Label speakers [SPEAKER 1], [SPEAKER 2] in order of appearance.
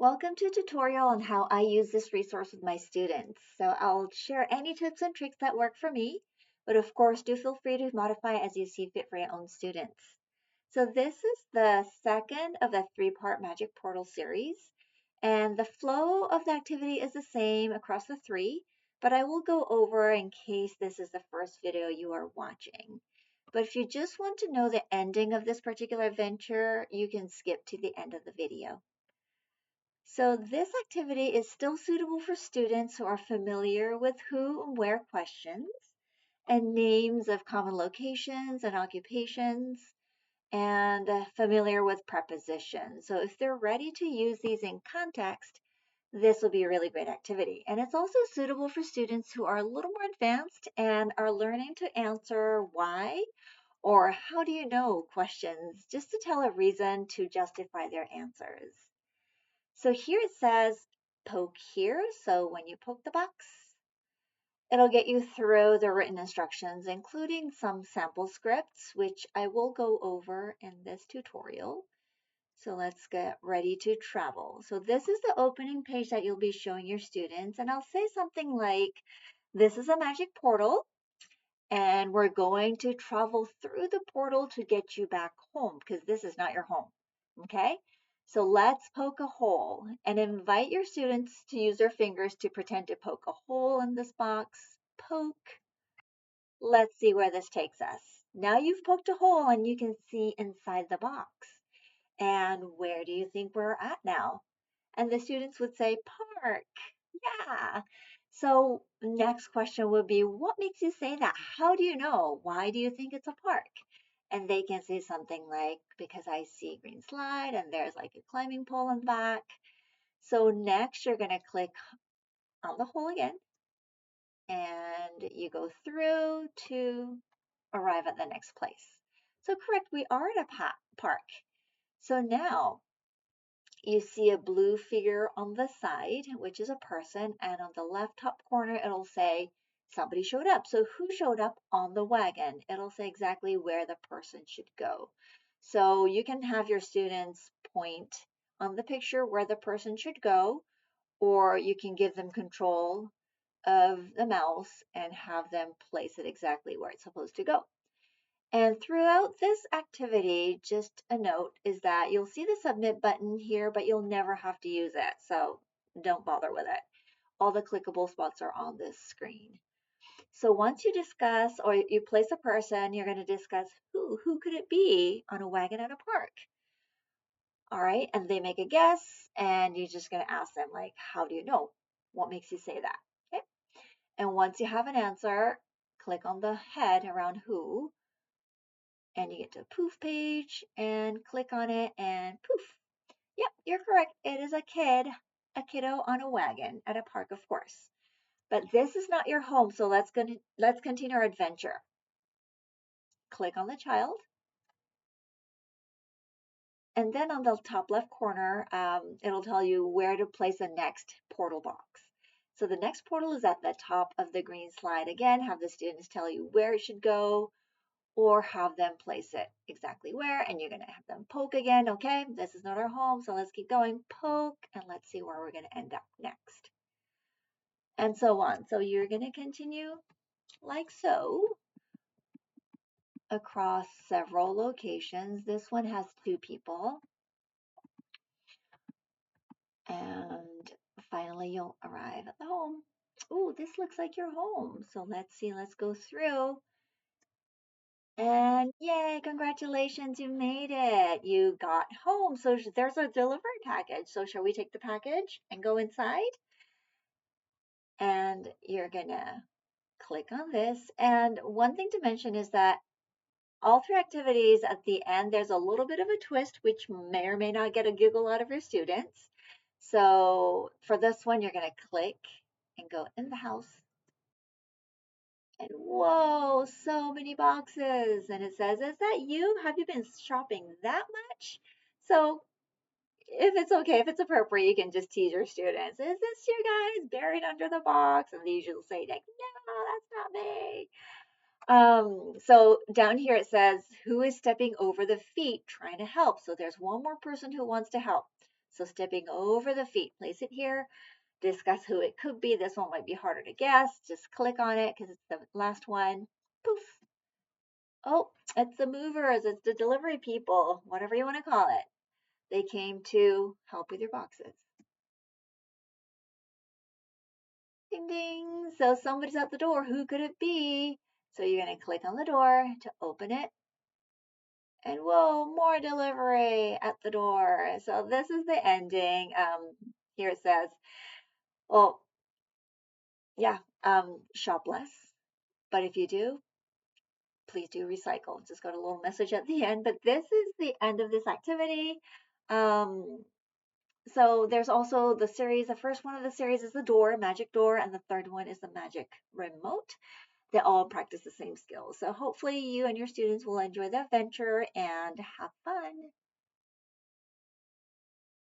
[SPEAKER 1] Welcome to a tutorial on how I use this resource with my students. So I'll share any tips and tricks that work for me, but of course do feel free to modify as you see fit for your own students. So this is the second of the three-part Magic Portal series, and the flow of the activity is the same across the three, but I will go over in case this is the first video you are watching. But if you just want to know the ending of this particular adventure, you can skip to the end of the video. So this activity is still suitable for students who are familiar with who and where questions and names of common locations and occupations and familiar with prepositions. So if they're ready to use these in context, this will be a really great activity. And it's also suitable for students who are a little more advanced and are learning to answer why or how do you know questions just to tell a reason to justify their answers. So here it says poke here. So when you poke the box, it'll get you through the written instructions, including some sample scripts, which I will go over in this tutorial. So let's get ready to travel. So this is the opening page that you'll be showing your students. And I'll say something like, this is a magic portal and we're going to travel through the portal to get you back home because this is not your home. Okay? So let's poke a hole and invite your students to use their fingers to pretend to poke a hole in this box. Poke. Let's see where this takes us. Now you've poked a hole and you can see inside the box. And where do you think we're at now? And the students would say, park. Yeah. So next question would be, what makes you say that? How do you know? Why do you think it's a park? And they can say something like, because I see a green slide and there's like a climbing pole in the back. So next you're going to click on the hole again and you go through to arrive at the next place. So correct, we are at a park. So now you see a blue figure on the side, which is a person, and on the left top corner, it'll say somebody showed up. So who showed up on the wagon? It'll say exactly where the person should go. So you can have your students point on the picture where the person should go, or you can give them control of the mouse and have them place it exactly where it's supposed to go. And throughout this activity, just a note is that you'll see the submit button here, but you'll never have to use it. So don't bother with it. All the clickable spots are on this screen. So once you discuss or you place a person, you're going to discuss who could it be on a wagon at a park? All right. And they make a guess and you're just going to ask them like, how do you know? What makes you say that? Okay. And once you have an answer, click on the head around who and you get to a poof page and click on it and poof. Yep, you're correct. It is a kiddo on a wagon at a park, of course. But this is not your home, so let's continue our adventure. Click on the child, and then on the top left corner, it'll tell you where to place the next portal box. So the next portal is at the top of the green slide. Again, have the students tell you where it should go, or have them place it exactly where, and you're going to have them poke again. Okay, this is not our home, so let's keep going. Poke, and let's see where we're going to end up next. And so on. So you're going to continue like so across several locations. This one has 2 people. And finally, you'll arrive at the home. Oh, this looks like your home. So let's see, let's go through. And yay, congratulations, you made it. You got home. So there's a delivery package. So shall we take the package and go inside? And you're gonna click on this. And one thing to mention is that all 3 activities at the end, there's a little bit of a twist, which may or may not get a giggle out of your students. So for this one, you're gonna click and go in the house. And whoa, so many boxes. And it says, is that you? Have you been shopping that much? So if it's okay, if it's appropriate, you can just tease your students. Is this you guys buried under the box? And they usually say like, no, that's not me. So down here it says, who is stepping over the feet trying to help? So there's one more person who wants to help. So stepping over the feet, place it here. Discuss who it could be. This one might be harder to guess. Just click on it because it's the last one. Poof. Oh, it's the movers. It's the delivery people, whatever you want to call it. They came to help with your boxes. Ding ding. So somebody's at the door. Who could it be? So you're going to click on the door to open it. And whoa, more delivery at the door. So this is the ending. Here it says, well, yeah, shop less. But if you do, please do recycle. Just got a little message at the end. But this is the end of this activity. Um, so there's also the series. The first one of the series is the door, magic door, and the third one is the magic remote. They all practice the same skills. So hopefully you and your students will enjoy the adventure and have fun.